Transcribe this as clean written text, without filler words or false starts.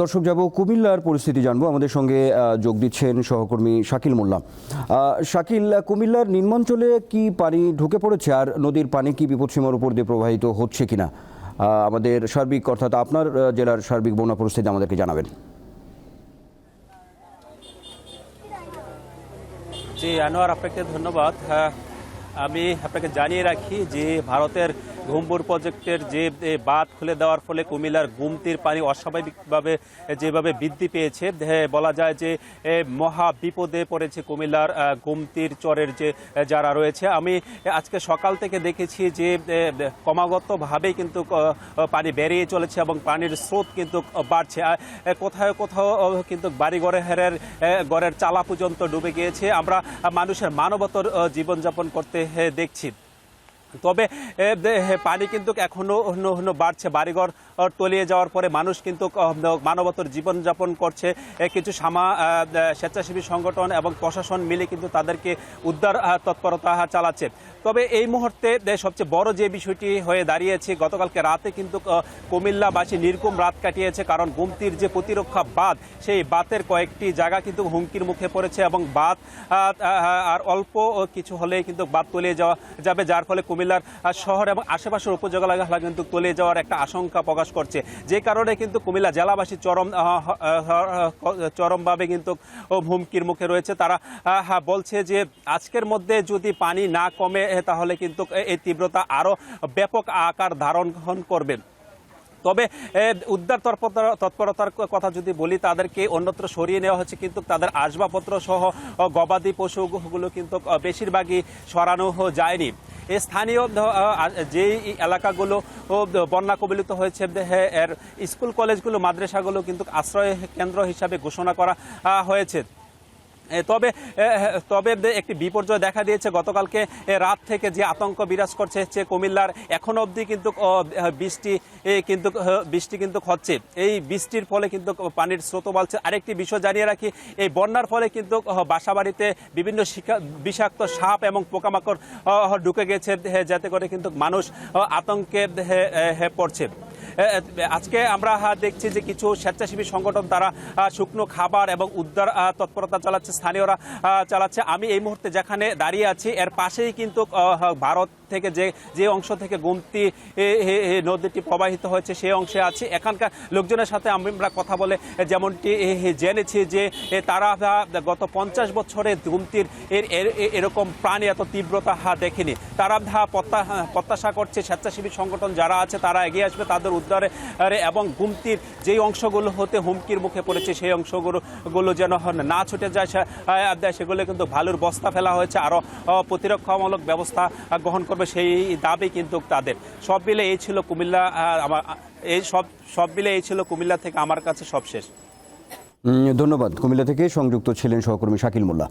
দর্শক যাব কুমিল্লার পরিস্থিতি জানবো। আমাদের সঙ্গে যোগ দিচ্ছেন সহকর্মী শাকিল মোল্লা। শাকিল, কুমিল্লার নিম্নাঞ্চলে কি পানি ঢুকে পড়েছে আর নদীর পানি কি বিপদসীমার উপর দিয়ে প্রবাহিত হচ্ছে কিনা আমাদের সার্বিক অর্থাৎ আপনার জেলার সার্বিক বন্যা পরিস্থিতি আমাদেরকে জানাবেন। জি আনোয়ার, আপনাকে ধন্যবাদ। আমি আপনাকে জানিয়ে রাখি যে ভারতের ঘুমপুর প্রজেক্টের যে বাঁধ খুলে দেওয়ার ফলে কুমিল্লার গুমতির পানি অস্বাভাবিকভাবে যেভাবে বৃদ্ধি পেয়েছে, বলা যায় যে মহা বিপদে পড়েছে কুমিল্লার গুমতির চরের যে যারা রয়েছে। আমি আজকে সকাল থেকে দেখেছি যে ক্রমাগতভাবেই কিন্তু পানি বেরিয়ে চলেছে এবং পানির স্রোত কিন্তু বাড়ছে। কোথাও কোথাও কিন্তু গড়ের চালা পর্যন্ত ডুবে গিয়েছে। আমরা মানুষের মানবতর জীবনযাপন করতে দেখছি। তবে পানি কিন্তু এখনো বাড়ছে। বাড়িঘর তলিয়ে যাওয়ার পরে মানুষ কিন্তু মানবতর জীবনযাপন করছে। কিছু স্বেচ্ছাসেবী সংগঠন এবং প্রশাসন মিলে কিন্তু তাদেরকে উদ্ধার তৎপরতা চালাচ্ছে। তবে এই মুহূর্তে সবচেয়ে বড় যে বিষয়টি হয়ে দাঁড়িয়েছে, গতকালকে রাতে কিন্তু কুমিল্লাবাসী নির্ঘুম রাত কাটিয়েছে, কারণ গুমতির যে প্রতিরক্ষা বাঁধ, সেই বাঁধের কয়েকটি জায়গা কিন্তু হুমকির মুখে পড়েছে এবং বাঁধ আর অল্প কিছু হলেই কিন্তু বাঁধ তলিয়ে যাবে, যার ফলে কুমিল্লার শহর এবং আশেপাশের উপজেলা কিন্তু তলিয়ে যাওয়ার একটা আশঙ্কা প্রকাশ করছে। যে কারণে কিন্তু কুমিল্লা জেলাবাসী চরমভাবে কিন্তু হুমকির মুখে রয়েছে। তারা বলছে যে আজকের মধ্যে যদি পানি না কমে তাহলে কিন্তু এই তীব্রতা আরো ব্যাপক আকার ধারণ করবে। তবে উদ্ধার তৎপরতার কথা যদি বলি, তাদেরকে অন্যত্র সরিয়ে নেওয়া হচ্ছে, কিন্তু তাদের আসবাবপত্র সহ গবাদি পশুগুলো কিন্তু বেশিরভাগই সরানো যায়নি। স্থানীয় যেই এলাকাগুলো বন্যা কবলিত হয়েছে, এর স্কুল কলেজগুলো মাদ্রাসাগুলো কিন্তু আশ্রয় কেন্দ্র হিসাবে ঘোষণা করা হয়েছে। তবে একটি বিপর্যয় দেখা দিয়েছে। গতকালকে রাত থেকে যে আতঙ্ক বিরাজ করছে কুমিল্লার, এখনো অবধি কিন্তু বৃষ্টি কিন্তু হচ্ছে। এই বৃষ্টির ফলে কিন্তু পানির স্রোত বাড়ছে। আরেকটি বিষয় জানিয়ে রাখি, এই বন্যার ফলে কিন্তু বাসাবাড়িতে বিভিন্ন বিষাক্ত সাপ এবং পোকামাকড় ঢুকে গেছে, যাতে করে কিন্তু মানুষ আতঙ্কে পড়ছে। আজকে আমরা দেখছি যে কিছু স্বেচ্ছাসেবী সংগঠন তারা শুকনো খাবার এবং উদ্ধার তৎপরতা স্থানীয়রা চালাচ্ছে। আমি এই মুহূর্তে যেখানে দাঁড়িয়ে আছি, এর পাশেই কিন্তু ভারত থেকে যে অংশ থেকে গুমতি নদীটি প্রবাহিত হয়েছে সেই অংশে আছি। এখানকার লোকজনের সাথে আমরা কথা বলে যেমনটি জেনেছি যে তারা গত 50 বছরে গুমতির এরকম প্রাণী এত তীব্রতা দেখেনি। তারা প্রত্যাশা করছে স্বেচ্ছাসেবী সংগঠন যারা আছে তারা এগিয়ে আসবে তাদের উদ্ধারে, এবং গুমতির যেই অংশগুলো হতে হুমকির মুখে পড়েছে সেই অংশগুলো যেন না ছুটে যায়, সেগুলো কিন্তু ভালুর বস্তা ফেলা হয়েছে, আরও প্রতিরক্ষামূলক ব্যবস্থা গ্রহণ করবে সেই দাবি কিন্তু তাদের। সব মিলে এই ছিল কুমিল্লা থেকে আমার কাছে সবশেষ। ধন্যবাদ। কুমিল্লা থেকে সংযুক্ত ছিলেন সহকর্মী শাকিল মোল্লা।